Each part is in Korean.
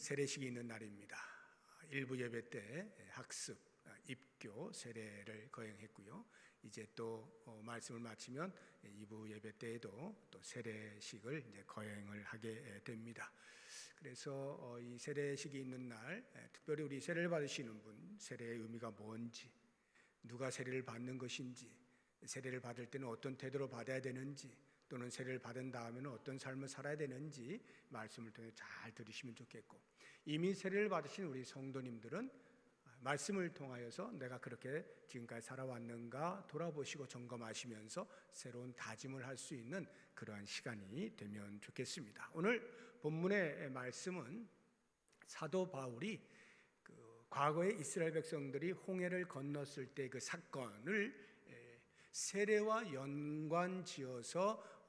세례식이 있는 날입니다. 일부 예배 때 학습, 입교, 세례를 거행했고요. 이제 또 말씀을 마치면 2부 예배 때에도 또 세례식을 이제 거행을 하게 됩니다. 그래서 이 세례식이 있는 날, 특별히 우리 세례를 받으시는 분, 세례의 의미가 뭔지, 누가 세례를 받는 것인지, 세례를 받을 때는 어떤 태도로 받아야 되는지, 또는 세례를 받은 다음에는 어떤 삶을 살아야 되는지 말씀을 통해 잘 들으시면 좋겠고, 이미 세례를 받으신 우리 성도님들은 말씀을 통하여서 내가 그렇게 지금까지 살아왔는가 돌아보시고 점검하시면서 새로운 다짐을 할 수 있는 그러한 시간이 되면 좋겠습니다. 오늘 본문의 말씀은 사도 바울이 과거에 이스라엘 백성들이 홍해를 건넜을 때 그 사건을 세례와 연관지어서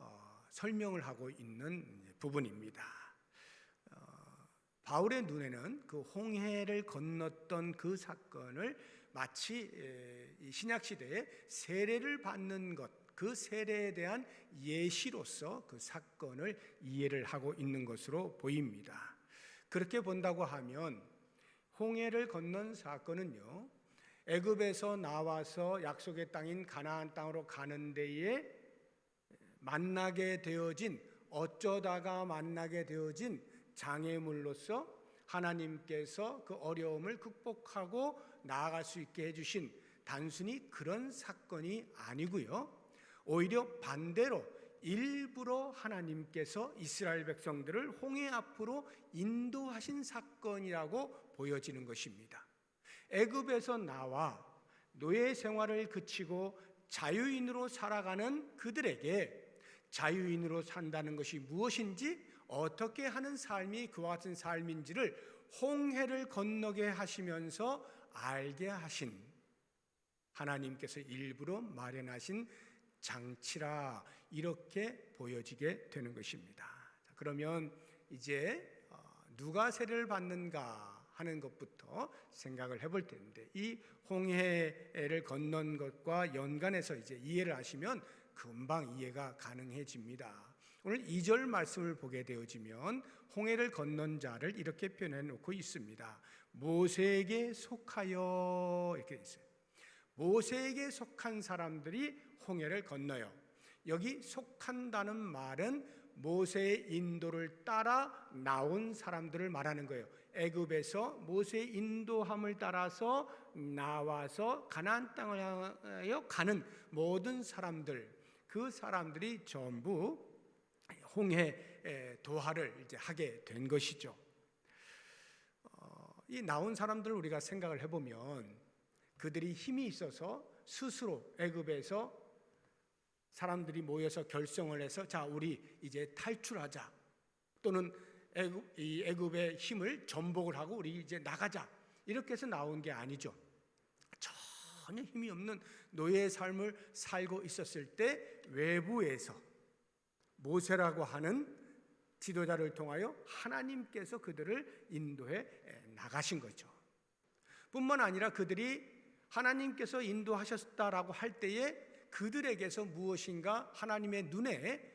설명을 하고 있는 부분입니다. 바울의 눈에는 그 홍해를 건넜던 그 사건을 마치 신약 시대에 세례를 받는 것, 그 세례에 대한 예시로서 그 사건을 이해를 하고 있는 것으로 보입니다. 그렇게 본다고 하면 홍해를 건넌 사건은요, 애굽에서 나와서 약속의 땅인 가나안 땅으로 가는 데에 어쩌다가 만나게 되어진 장애물로서 하나님께서 그 어려움을 극복하고 나아갈 수 있게 해주신 단순히 그런 사건이 아니고요, 오히려 반대로 일부러 하나님께서 이스라엘 백성들을 홍해 앞으로 인도하신 사건이라고 보여지는 것입니다. 애굽에서 나와 노예 생활을 그치고 자유인으로 살아가는 그들에게 자유인으로 산다는 것이 무엇인지, 어떻게 하는 삶이 그와 같은 삶인지를 홍해를 건너게 하시면서 알게 하신 하나님께서 일부러 마련하신 장치라, 이렇게 보여지게 되는 것입니다. 그러면 이제 누가 세례를 받는가 하는 것부터 생각을 해볼 텐데, 이 홍해를 건넌 것과 연관해서 이제 이해를 하시면 금방 이해가 가능해집니다. 오늘 2절 말씀을 보게 되어지면 홍해를 건넌 자를 이렇게 표현해 놓고 있습니다. 모세에게 속하여, 이렇게 있어요. 모세에게 속한 사람들이 홍해를 건너요. 여기 속한다는 말은 모세의 인도를 따라 나온 사람들을 말하는 거예요. 애굽에서 모세의 인도함을 따라서 나와서 가나안 땅을 향하여 가는 모든 사람들, 그 사람들이 전부 홍해 도하를 이제 하게 된 것이죠. 이 나온 사람들을 우리가 생각을 해보면 그들이 힘이 있어서 스스로 애굽에서 사람들이 모여서 결성을 해서 자, 우리 이제 탈출하자, 또는 애굽의 힘을 전복을 하고 우리 이제 나가자, 이렇게 해서 나온 게 아니죠. 전혀 힘이 없는 노예의 삶을 살고 있었을 때 외부에서 모세라고 하는 지도자를 통하여 하나님께서 그들을 인도해 나가신 거죠. 뿐만 아니라 그들이 하나님께서 인도하셨다라고 할 때에 그들에게서 무엇인가 하나님의 눈에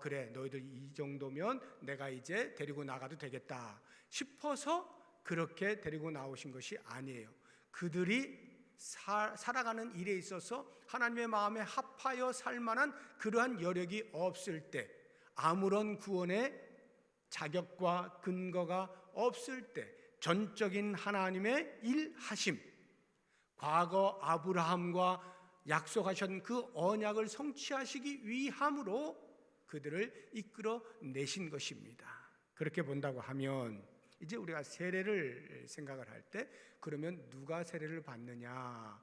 그래, 너희들 이 정도면 내가 이제 데리고 나가도 되겠다 싶어서 그렇게 데리고 나오신 것이 아니에요. 그들이 살아가는 일에 있어서 하나님의 마음에 합하여 살만한 그러한 여력이 없을 때, 아무런 구원의 자격과 근거가 없을 때 전적인 하나님의 일하심, 과거 아브라함과 약속하신 그 언약을 성취하시기 위함으로 그들을 이끌어 내신 것입니다. 그렇게 본다고 하면 이제 우리가 세례를 생각을 할 때, 그러면 누가 세례를 받느냐?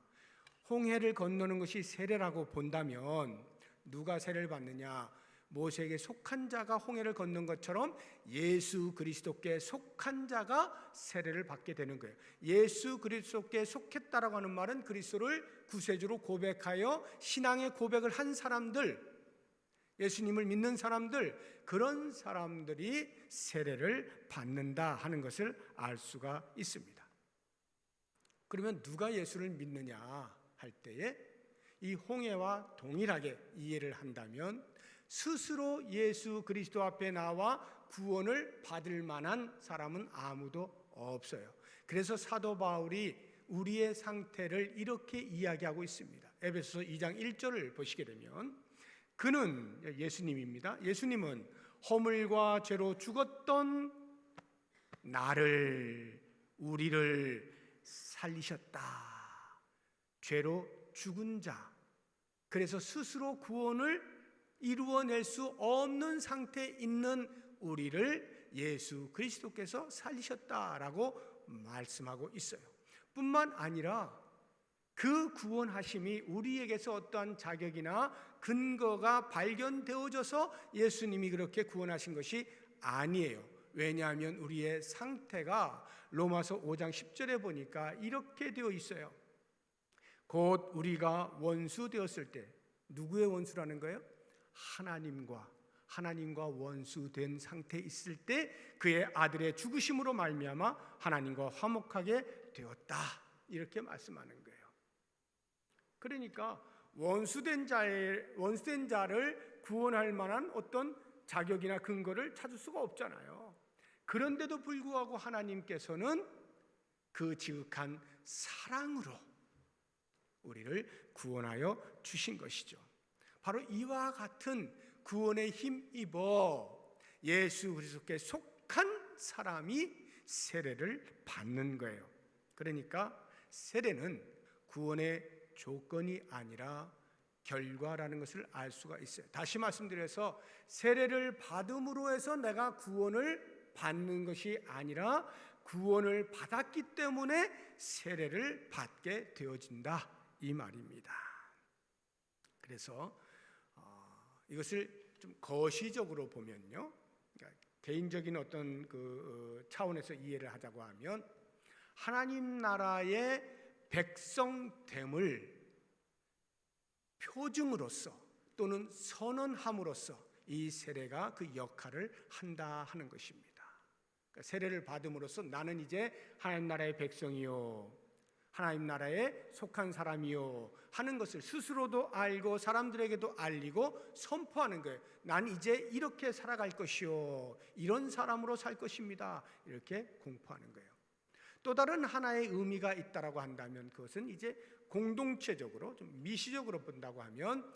홍해를 건너는 것이 세례라고 본다면 누가 세례를 받느냐? 모세에게 속한 자가 홍해를 건넌 것처럼 예수 그리스도께 속한 자가 세례를 받게 되는 거예요. 예수 그리스도께 속했다라고 하는 말은 그리스도를 구세주로 고백하여 신앙의 고백을 한 사람들, 예수님을 믿는 사람들, 그런 사람들이 세례를 받는다 하는 것을 알 수가 있습니다. 그러면 누가 예수를 믿느냐 할 때에 이 홍해와 동일하게 이해를 한다면 스스로 예수 그리스도 앞에 나와 구원을 받을 만한 사람은 아무도 없어요. 그래서 사도 바울이 우리의 상태를 이렇게 이야기하고 있습니다. 에베소서 2장 1절을 보시게 되면 그는 예수님입니다. 예수님은 허물과 죄로 죽었던 우리를 살리셨다. 죄로 죽은 자, 그래서 스스로 구원을 이루어낼 수 없는 상태에 있는 우리를 예수 그리스도께서 살리셨다라고 말씀하고 있어요. 뿐만 아니라 그 구원하심이 우리에게서 어떠한 자격이나 근거가 발견되어져서 예수님이 그렇게 구원하신 것이 아니에요. 왜냐하면 우리의 상태가 로마서 5장 10절에 보니까 이렇게 되어 있어요. 곧 우리가 원수 되었을 때, 누구의 원수라는 거예요? 하나님과 원수된 상태에 있을 때 그의 아들의 죽으심으로 말미암아 하나님과 화목하게 되었다, 이렇게 말씀하는 거예요. 그러니까 원수된 자를 구원할 만한 어떤 자격이나 근거를 찾을 수가 없잖아요. 그런데도 불구하고 하나님께서는 그 지극한 사랑으로 우리를 구원하여 주신 것이죠. 바로 이와 같은 구원에 힘입어 예수 그리스도께 속한 사람이 세례를 받는 거예요. 그러니까 세례는 구원의 조건이 아니라 결과라는 것을 알 수가 있어요. 다시 말씀드려서 세례를 받음으로 해서 내가 구원을 받는 것이 아니라 구원을 받았기 때문에 세례를 받게 되어진다, 이 말입니다. 그래서 이것을 좀 거시적으로 보면요, 그러니까 개인적인 어떤 그 차원에서 이해를 하자고 하면 하나님 나라의 백성됨을 표징으로서 또는 선언함으로써 이 세례가 그 역할을 한다 하는 것입니다. 그러니까 세례를 받음으로써 나는 이제 하나님 나라의 백성이요, 하나님 나라에 속한 사람이요 하는 것을 스스로도 알고 사람들에게도 알리고 선포하는 거예요. 난 이제 이렇게 살아갈 것이요, 이런 사람으로 살 것입니다, 이렇게 공포하는 거예요. 또 다른 하나의 의미가 있다라고 한다면 그것은 이제 공동체적으로, 좀 미시적으로 본다고 하면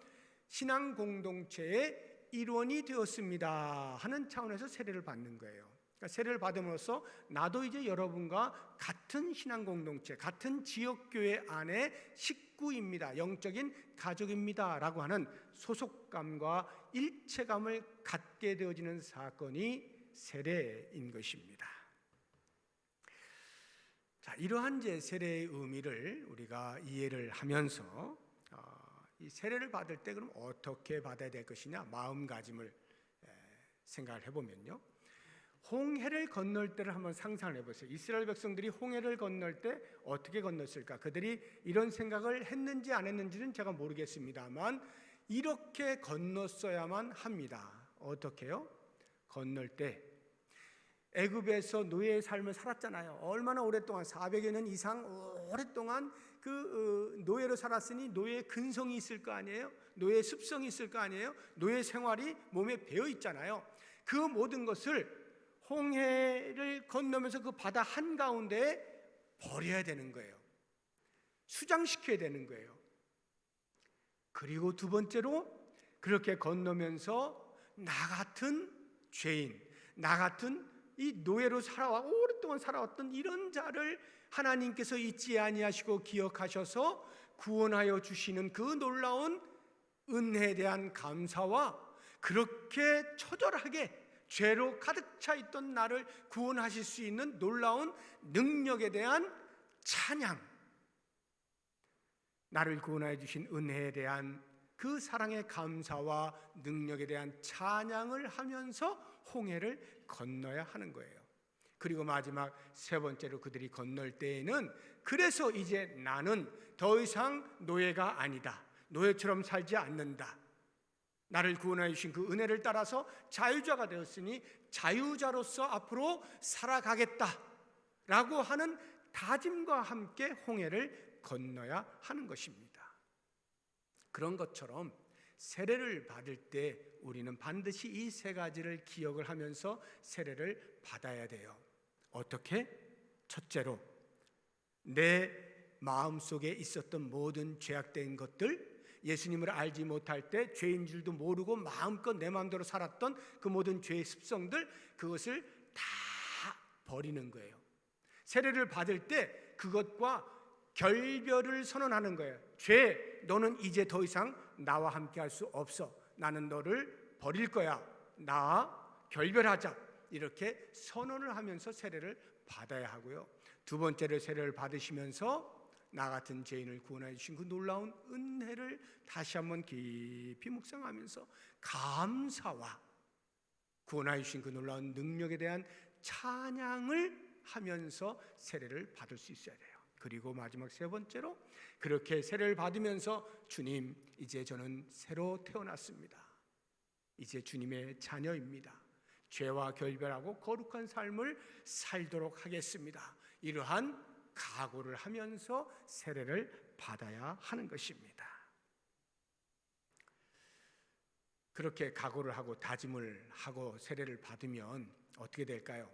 신앙 공동체의 일원이 되었습니다 하는 차원에서 세례를 받는 거예요. 그러니까 세례를 받음으로써 나도 이제 여러분과 같은 신앙 공동체, 같은 지역교회 안에 식구입니다, 영적인 가족입니다 라고 하는 소속감과 일체감을 갖게 되어지는 사건이 세례인 것입니다. 자, 이러한 이제 세례의 의미를 우리가 이해를 하면서 이 세례를 받을 때 그럼 어떻게 받아야 될 것이냐, 마음가짐을 생각을 해보면요, 홍해를 건널 때를 한번 상상을 해보세요. 이스라엘 백성들이 홍해를 건널 때 어떻게 건넜을까? 그들이 이런 생각을 했는지 안 했는지는 제가 모르겠습니다만 이렇게 건넜어야만 합니다. 어떻게요? 건널 때 애굽에서 노예의 삶을 살았잖아요. 얼마나 오랫동안, 400여 년 이상 오랫동안 그 노예로 살았으니 노예의 근성이 있을 거 아니에요? 노예의 습성이 있을 거 아니에요? 노예 생활이 몸에 배어 있잖아요. 그 모든 것을 홍해를 건너면서 그 바다 한가운데에 버려야 되는 거예요. 수장시켜야 되는 거예요. 그리고 두 번째로 그렇게 건너면서 나 같은 죄인, 나 같은 이 노예로 오랫동안 살아왔던 이런 자를 하나님께서 잊지 아니하시고 기억하셔서 구원하여 주시는 그 놀라운 은혜에 대한 감사와 그렇게 처절하게 죄로 가득 차 있던 나를 구원하실 수 있는 놀라운 능력에 대한 찬양, 나를 구원하여 주신 은혜에 대한 그 사랑의 감사와 능력에 대한 찬양을 하면서 홍해를 건너야 하는 거예요. 그리고 마지막 세 번째로 그들이 건널 때에는 그래서 이제 나는 더 이상 노예가 아니다, 노예처럼 살지 않는다, 나를 구원하여 주신 그 은혜를 따라서 자유자가 되었으니 자유자로서 앞으로 살아가겠다라고 하는 다짐과 함께 홍해를 건너야 하는 것입니다. 그런 것처럼 세례를 받을 때 우리는 반드시 이 세 가지를 기억을 하면서 세례를 받아야 돼요. 어떻게? 첫째로, 내 마음속에 있었던 모든 죄악된 것들, 예수님을 알지 못할 때 죄인 줄도 모르고 마음껏 내 마음대로 살았던 그 모든 죄의 습성들, 그것을 다 버리는 거예요. 세례를 받을 때 그것과 결별을 선언하는 거예요. 죄, 너는 이제 더 이상 나와 함께 할 수 없어. 나는 너를 버릴 거야. 나와 결별하자. 이렇게 선언을 하면서 세례를 받아야 하고요. 두 번째로, 세례를 받으시면서 나 같은 죄인을 구원해 주신 그 놀라운 은혜를 다시 한번 깊이 묵상하면서 감사와 구원해 주신 그 놀라운 능력에 대한 찬양을 하면서 세례를 받을 수 있어야 돼요. 그리고 마지막 세 번째로, 그렇게 세례를 받으면서 주님, 이제 저는 새로 태어났습니다. 이제 주님의 자녀입니다. 죄와 결별하고 거룩한 삶을 살도록 하겠습니다. 이러한 각오를 하면서 세례를 받아야 하는 것입니다. 그렇게 각오를 하고 다짐을 하고 세례를 받으면 어떻게 될까요?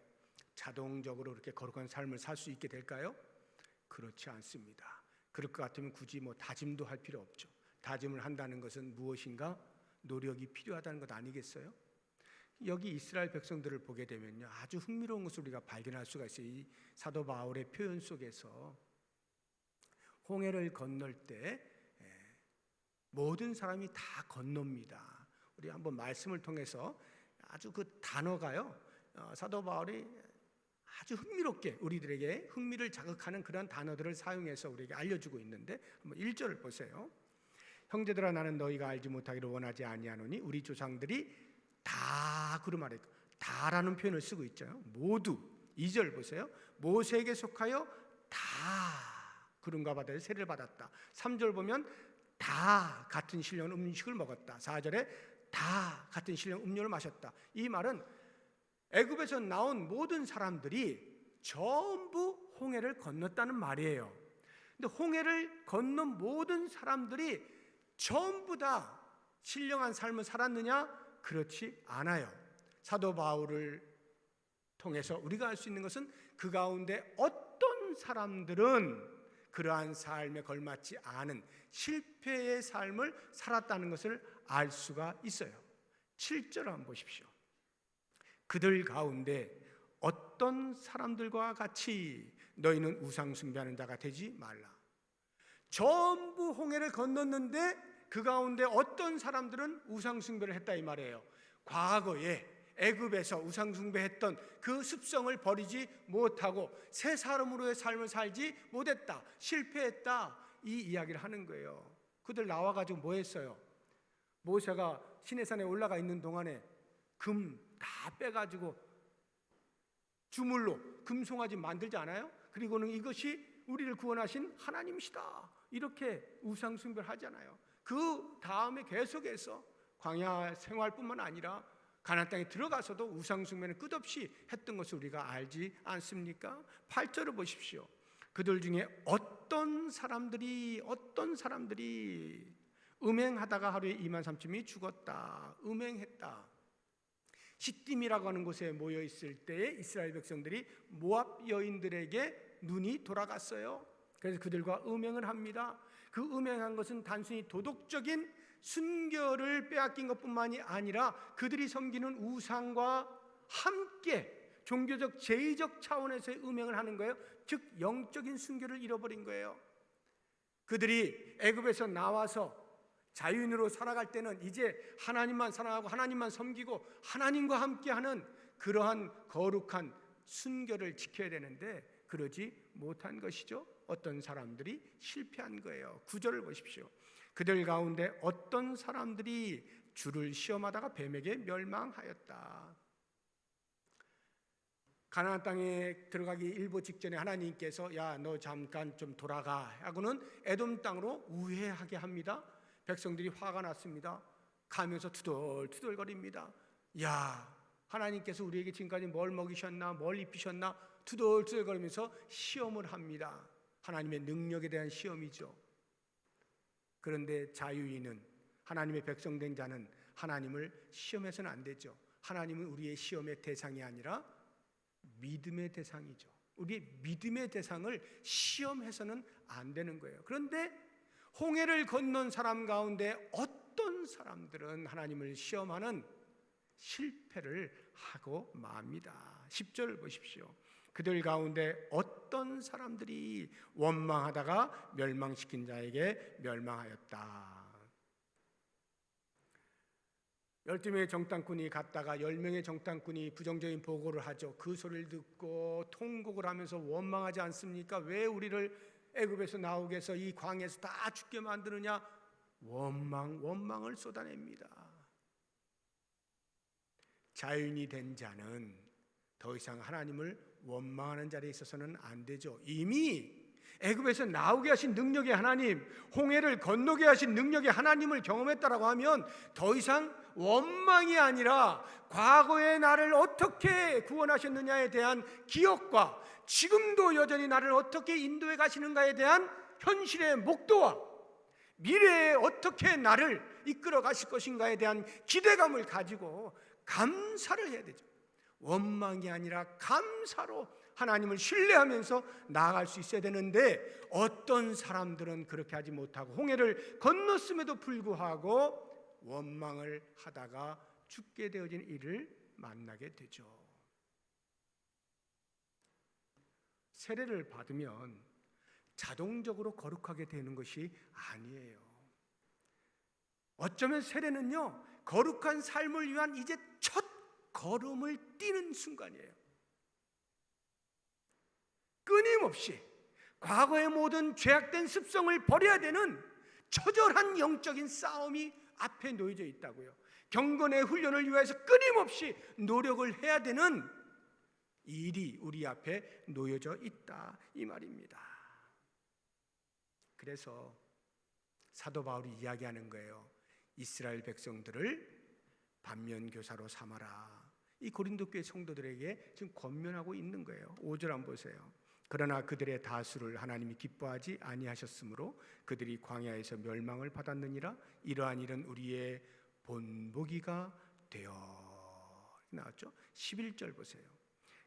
자동적으로 그렇게 거룩한 삶을 살 수 있게 될까요? 그렇지 않습니다. 그럴 것 같으면 굳이 다짐도 할 필요 없죠. 다짐을 한다는 것은 무엇인가 노력이 필요하다는 것 아니겠어요? 여기 이스라엘 백성들을 보게 되면요, 아주 흥미로운 것을 우리가 발견할 수가 있어요. 이 사도 바울의 표현 속에서 홍해를 건널 때 모든 사람이 다 건넙니다. 우리 한번 말씀을 통해서 아주 그 단어가요, 사도 바울이 아주 흥미롭게 우리들에게 흥미를 자극하는 그런 단어들을 사용해서 우리에게 알려주고 있는데, 한번 1절을 보세요. 형제들아, 나는 너희가 알지 못하기를 원하지 아니하노니 우리 조상들이 다 그러말에 다라는 표현을 쓰고 있죠. 모두. 2절 보세요. 모세에게 속하여 다 그런가 받아 세례를 받았다. 3절 보면 다 같은 신령 음식을 먹었다. 4절에 다 같은 신령 음료를 마셨다. 이 말은 애굽에서 나온 모든 사람들이 전부 홍해를 건넜다는 말이에요. 근데 홍해를 건넌 모든 사람들이 전부 다 신령한 삶을 살았느냐? 그렇지 않아요. 사도 바울을 통해서 우리가 알 수 있는 것은 그 가운데 어떤 사람들은 그러한 삶에 걸맞지 않은 실패의 삶을 살았다는 것을 알 수가 있어요. 7절 한번 보십시오. 그들 가운데 어떤 사람들과 같이 너희는 우상 숭배하는 자가 되지 말라. 전부 홍해를 건넜는데 그 가운데 어떤 사람들은 우상 숭배를 했다 이 말이에요. 과거에 애굽에서 우상 숭배했던 그 습성을 버리지 못하고 새 사람으로의 삶을 살지 못했다, 실패했다, 이 이야기를 하는 거예요. 그들 나와가지고 뭐 했어요? 모세가 시내산에 올라가 있는 동안에 금 다 빼가지고 주물로 금송아지 만들지 않아요? 그리고는 이것이 우리를 구원하신 하나님이시다, 이렇게 우상 숭배를 하잖아요. 그 다음에 계속해서 광야 생활뿐만 아니라 가나안 땅에 들어가서도 우상 숭배는 끝없이 했던 것을 우리가 알지 않습니까? 8절을 보십시오. 그들 중에 어떤 사람들이 음행하다가 하루에 23,000명이 죽었다. 음행했다. 시딤이라고 하는 곳에 모여 있을 때에 이스라엘 백성들이 모압 여인들에게 눈이 돌아갔어요. 그래서 그들과 음행을 합니다. 그 음행한 것은 단순히 도덕적인 순결을 빼앗긴 것뿐만이 아니라 그들이 섬기는 우상과 함께 종교적 제의적 차원에서의 음행을 하는 거예요. 즉 영적인 순결을 잃어버린 거예요. 그들이 애굽에서 나와서 자유인으로 살아갈 때는 이제 하나님만 사랑하고 하나님만 섬기고 하나님과 함께하는 그러한 거룩한 순결을 지켜야 되는데 그러지 못한 것이죠. 어떤 사람들이 실패한 거예요. 9절을 보십시오. 그들 가운데 어떤 사람들이 주를 시험하다가 뱀에게 멸망하였다. 가나안 땅에 들어가기 일보 직전에 하나님께서 야, 너 잠깐 좀 돌아가 하고는 에돔 땅으로 우회하게 합니다. 백성들이 화가 났습니다. 가면서 투덜투덜거립니다. 야, 하나님께서 우리에게 지금까지 뭘 먹이셨나, 뭘 입히셨나 투덜투덜거리면서 시험을 합니다. 하나님의 능력에 대한 시험이죠. 그런데 자유인은 하나님의 백성된 자는 하나님을 시험해서는 안 되죠. 하나님은 우리의 시험의 대상이 아니라 믿음의 대상이죠. 우리의 믿음의 대상을 시험해서는 안 되는 거예요. 그런데 홍해를 건넌 사람 가운데 어떤 사람들은 하나님을 시험하는 실패를 하고 맙니다. 10절 보십시오. 그들 가운데 어떤 사람들이 원망하다가 멸망시킨 자에게 멸망하였다. 12명의 정탐꾼이 갔다가 10명의 정탐꾼이 부정적인 보고를 하죠. 그 소리를 듣고 통곡을 하면서 원망하지 않습니까? 왜 우리를 애굽에서 나오게 해서 이 광야에서 다 죽게 만드느냐? 원망을 쏟아냅니다. 자유인이 된 자는 더 이상 하나님을 원망하는 자리에 있어서는 안 되죠. 이미 애굽에서 나오게 하신 능력의 하나님, 홍해를 건너게 하신 능력의 하나님을 경험했다라고 하면 더 이상 원망이 아니라 과거의 나를 어떻게 구원하셨느냐에 대한 기억과 지금도 여전히 나를 어떻게 인도해 가시는가에 대한 현실의 목도와 미래에 어떻게 나를 이끌어 가실 것인가에 대한 기대감을 가지고 감사를 해야 되죠. 원망이 아니라 감사로 하나님을 신뢰하면서 나아갈 수 있어야 되는데 어떤 사람들은 그렇게 하지 못하고 홍해를 건넜음에도 불구하고 원망을 하다가 죽게 되어진 일을 만나게 되죠. 세례를 받으면 자동적으로 거룩하게 되는 것이 아니에요. 어쩌면 세례는요, 거룩한 삶을 위한 이제 첫 걸음을 띄는 순간이에요. 끊임없이 과거의 모든 죄악된 습성을 버려야 되는 처절한 영적인 싸움이 앞에 놓여져 있다고요. 경건의 훈련을 위해서 끊임없이 노력을 해야 되는 일이 우리 앞에 놓여져 있다 이 말입니다. 그래서 사도 바울이 이야기하는 거예요. 이스라엘 백성들을 반면교사로 삼아라. 이 고린도 교회 성도들에게 지금 권면하고 있는 거예요. 5절 한번 보세요. 그러나 그들의 다수를 하나님이 기뻐하지 아니하셨으므로 그들이 광야에서 멸망을 받았느니라. 이러한 일은 우리의 본보기가 되어 나왔죠. 11절 보세요.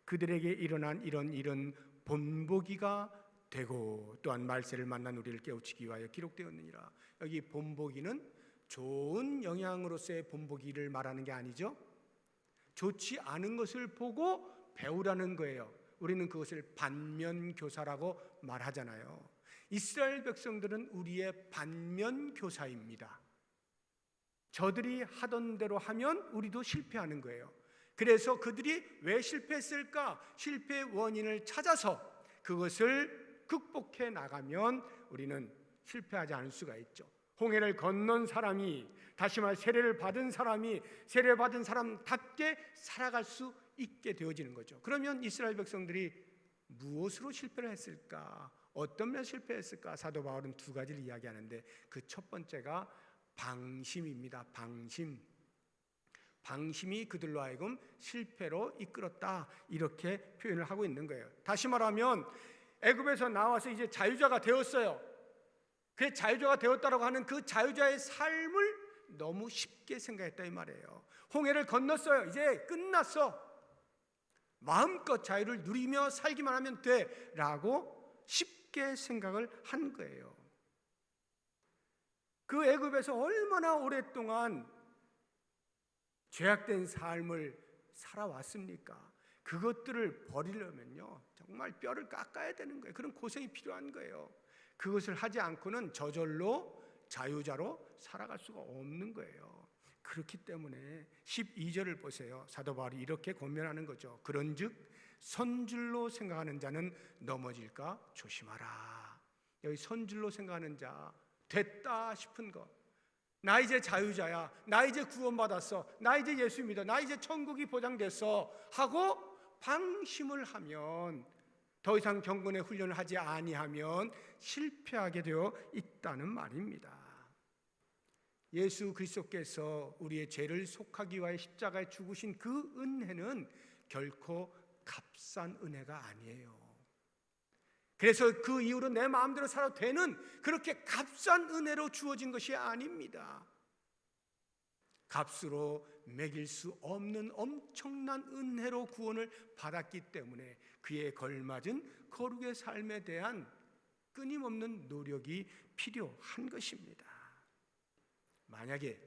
그들에게 일어난 이런 일은 본보기가 되고 또한 말세를 만난 우리를 깨우치기 위하여 기록되었느니라. 여기 본보기는 좋은 영향으로서의 본보기를 말하는 게 아니죠. 좋지 않은 것을 보고 배우라는 거예요. 우리는 그것을 반면교사라고 말하잖아요. 이스라엘 백성들은 우리의 반면교사입니다. 저들이 하던 대로 하면 우리도 실패하는 거예요. 그래서 그들이 왜 실패했을까? 실패의 원인을 찾아서 그것을 극복해 나가면 우리는 실패하지 않을 수가 있죠. 홍해를 건넌 사람이, 다시 말 세례를 받은 사람이 세례받은 사람답게 살아갈 수 있게 되어지는 거죠. 그러면 이스라엘 백성들이 무엇으로 실패를 했을까? 어떤 면에서 실패했을까? 사도 바울은 두 가지를 이야기하는데 그 첫 번째가 방심입니다. 방심이 그들로 하여금 실패로 이끌었다 이렇게 표현을 하고 있는 거예요. 다시 말하면 애굽에서 나와서 이제 자유자가 되었어요. 그 자유자가 되었다라고 하는 그 자유자의 삶을 너무 쉽게 생각했다 이 말이에요. 홍해를 건넜어요. 이제 끝났어. 마음껏 자유를 누리며 살기만 하면 돼 라고 쉽게 생각을 한 거예요. 그 애굽에서 얼마나 오랫동안 죄악된 삶을 살아왔습니까? 그것들을 버리려면요 정말 뼈를 깎아야 되는 거예요. 그런 고생이 필요한 거예요. 그것을 하지 않고는 저절로 자유자로 살아갈 수가 없는 거예요. 그렇기 때문에 12절을 보세요. 사도 바울이 이렇게 권면하는 거죠. 그런즉 선줄로 생각하는 자는 넘어질까 조심하라. 여기 선줄로 생각하는 자, 됐다 싶은 것, 나 이제 자유자야, 나 이제 구원받았어, 나 이제 예수 믿어, 나 이제 천국이 보장됐어 하고 방심을 하면, 더 이상 경건의 훈련을 하지 아니하면 실패하게 되어 있다는 말입니다. 예수 그리스도께서 우리의 죄를 속하기 위하여 십자가에 죽으신 그 은혜는 결코 값싼 은혜가 아니에요. 그래서 그 이후로 내 마음대로 살아도 되는 그렇게 값싼 은혜로 주어진 것이 아닙니다. 값으로 매길 수 없는 엄청난 은혜로 구원을 받았기 때문에 그에 걸맞은 거룩의 삶에 대한 끊임없는 노력이 필요한 것입니다. 만약에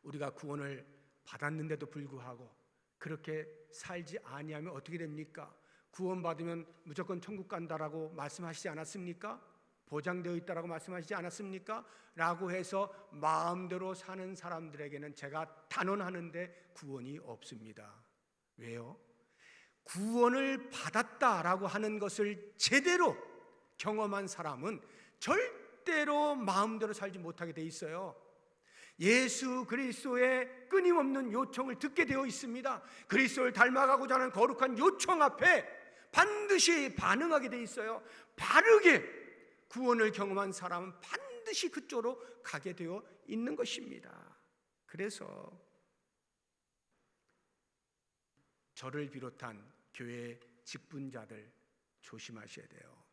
우리가 구원을 받았는데도 불구하고 그렇게 살지 아니하면 어떻게 됩니까? 구원받으면 무조건 천국 간다라고 말씀하시지 않았습니까? 보장되어 있다라고 말씀하시지 않았습니까? 라고 해서 마음대로 사는 사람들에게는 제가 단언하는데 구원이 없습니다. 왜요? 구원을 받았다라고 하는 것을 제대로 경험한 사람은 절대로 마음대로 살지 못하게 돼 있어요. 예수 그리스도의 끊임없는 요청을 듣게 되어 있습니다. 그리스도를 닮아가고자 하는 거룩한 요청 앞에 반드시 반응하게 돼 있어요. 바르게 구원을 경험한 사람은 반드시 그쪽으로 가게 되어 있는 것입니다. 그래서 저를 비롯한 교회 직분자들 조심하셔야 돼요.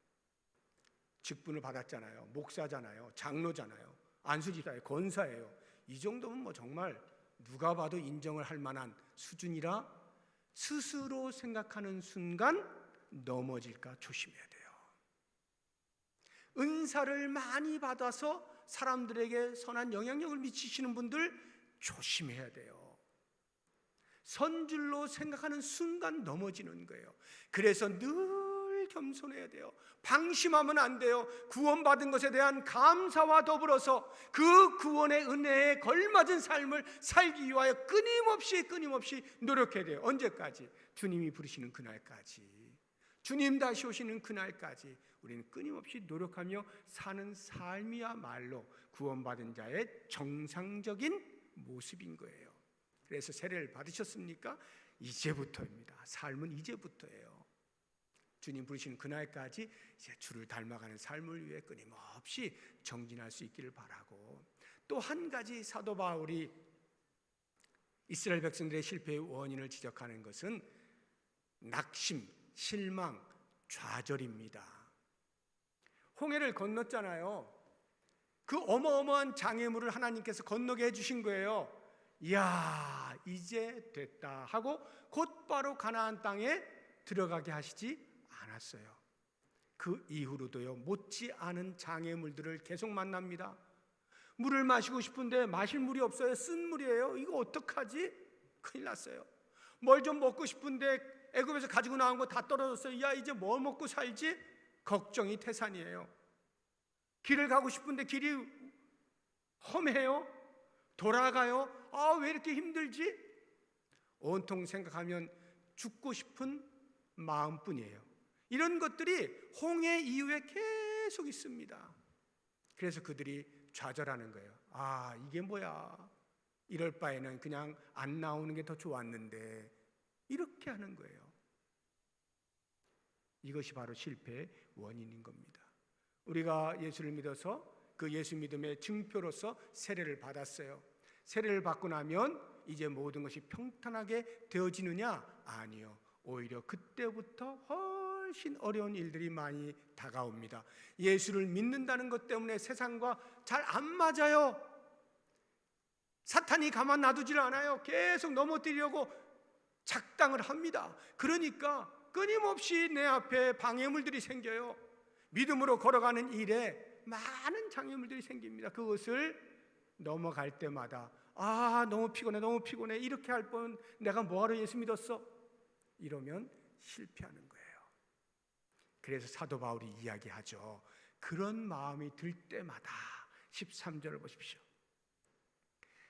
직분을 받았잖아요. 목사잖아요. 장로잖아요. 안수집사예요. 권사예요. 이 정도면 뭐 정말 누가 봐도 인정을 할 만한 수준이라 스스로 생각하는 순간 넘어질까 조심해야 돼요. 은사를 많이 받아서 사람들에게 선한 영향력을 미치시는 분들 조심해야 돼요. 선줄로 생각하는 순간 넘어지는 거예요. 그래서 늘 겸손해야 돼요. 방심하면 안 돼요. 구원받은 것에 대한 감사와 더불어서 그 구원의 은혜에 걸맞은 삶을 살기 위하여 끊임없이 노력해야 돼요. 언제까지? 주님이 부르시는 그날까지. 주님 다시 오시는 그날까지 우리는 끊임없이 노력하며 사는 삶이야말로 구원받은 자의 정상적인 모습인 거예요. 그래서 세례를 받으셨습니까? 이제부터입니다. 삶은 이제부터예요. 주님 부르시는 그날까지 이제 주를 닮아가는 삶을 위해 끊임없이 정진할 수 있기를 바라고, 또 한 가지 사도 바울이 이스라엘 백성들의 실패의 원인을 지적하는 것은 낙심, 실망, 좌절입니다. 홍해를 건넜잖아요. 그 어마어마한 장애물을 하나님께서 건너게 해주신 거예요. 이야, 이제 됐다 하고 곧바로 가나안 땅에 들어가게 하시지 않았어요. 그 이후로도요, 못지 않은 장애물들을 계속 만납니다. 물을 마시고 싶은데 마실 물이 없어요. 쓴 물이에요. 이거 어떡하지? 큰일 났어요. 뭘 좀 먹고 싶은데 애굽에서 가지고 나온 거 다 떨어졌어요. 야, 이제 뭘 먹고 살지? 걱정이 태산이에요. 길을 가고 싶은데 길이 험해요. 돌아가요. 아, 왜 이렇게 힘들지? 온통 생각하면 죽고 싶은 마음뿐이에요. 이런 것들이 홍해 이후에 계속 있습니다. 그래서 그들이 좌절하는 거예요. 아, 이게 뭐야? 이럴 바에는 그냥 안 나오는 게 더 좋았는데, 이렇게 하는 거예요. 이것이 바로 실패의 원인인 겁니다. 우리가 예수를 믿어서 그 예수 믿음의 증표로서 세례를 받았어요. 세례를 받고 나면 이제 모든 것이 평탄하게 되어지느냐? 아니요. 오히려 그때부터 훨씬 어려운 일들이 많이 다가옵니다. 예수를 믿는다는 것 때문에 세상과 잘 안 맞아요. 사탄이 가만 놔두질 않아요. 계속 넘어뜨리려고 작당을 합니다. 그러니까 끊임없이 내 앞에 방해물들이 생겨요. 믿음으로 걸어가는 일에 많은 장애물들이 생깁니다. 그것을 넘어갈 때마다 아, 너무 피곤해 이렇게 할 뻔, 내가 뭐하러 예수 믿었어? 이러면 실패하는 거예요. 그래서 사도 바울이 이야기하죠. 그런 마음이 들 때마다 13절을 보십시오.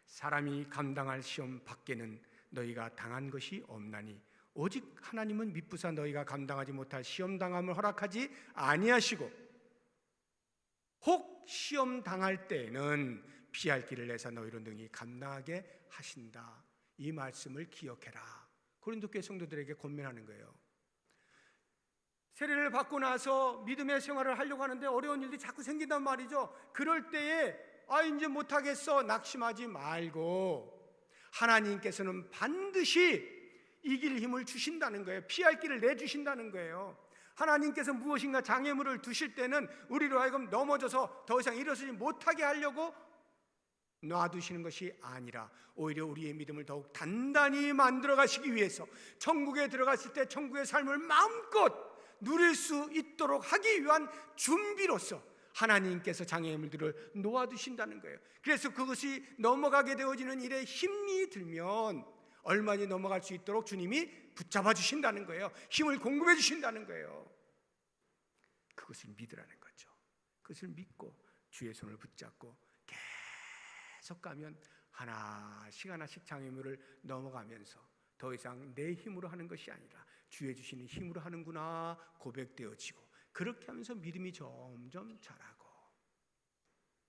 사람이 감당할 시험 밖에는 너희가 당한 것이 없나니 오직 하나님은 미쁘사 너희가 감당하지 못할 시험 당함을 허락하지 아니하시고 혹 시험 당할 때에는 피할 길을 내사 너희로 능히 감당하게 하신다. 이 말씀을 기억해라. 고린도 교회 성도들에게 권면하는 거예요. 세례를 받고 나서 믿음의 생활을 하려고 하는데 어려운 일들이 자꾸 생긴단 말이죠. 그럴 때에 아, 이제 못하겠어, 낙심하지 말고 하나님께서는 반드시 이길 힘을 주신다는 거예요. 피할 길을 내주신다는 거예요. 하나님께서 무엇인가 장애물을 두실 때는 우리로 하여금 넘어져서 더 이상 일어서지 못하게 하려고 놔두시는 것이 아니라 오히려 우리의 믿음을 더욱 단단히 만들어 가시기 위해서 천국에 들어갔을 때 천국의 삶을 마음껏 누릴 수 있도록 하기 위한 준비로서 하나님께서 장애물들을 놓아두신다는 거예요. 그래서 그것이 넘어가게 되어지는 일에 힘이 들면 얼마나 넘어갈 수 있도록 주님이 붙잡아 주신다는 거예요. 힘을 공급해 주신다는 거예요. 그것을 믿으라는 거죠. 그것을 믿고 주의 손을 붙잡고 계속 가면 하나씩 장애물을 넘어가면서 더 이상 내 힘으로 하는 것이 아니라 주의 주시는 힘으로 하는구나 고백되어지고, 그렇게 하면서 믿음이 점점 자라고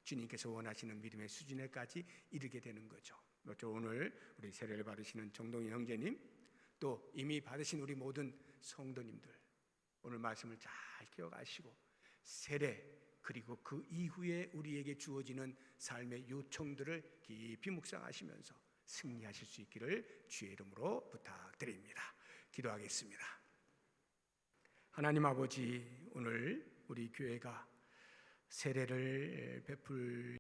주님께서 원하시는 믿음의 수준에까지 이르게 되는 거죠. 오늘 우리 세례를 받으시는 정동희 형제님, 또 이미 받으신 우리 모든 성도님들, 오늘 말씀을 잘 기억하시고 세례 그리고 그 이후에 우리에게 주어지는 삶의 요청들을 깊이 묵상하시면서 승리하실 수 있기를 주의 이름으로 부탁드립니다. 기도하겠습니다. 하나님 아버지, 오늘 우리 교회가 세례를 베풀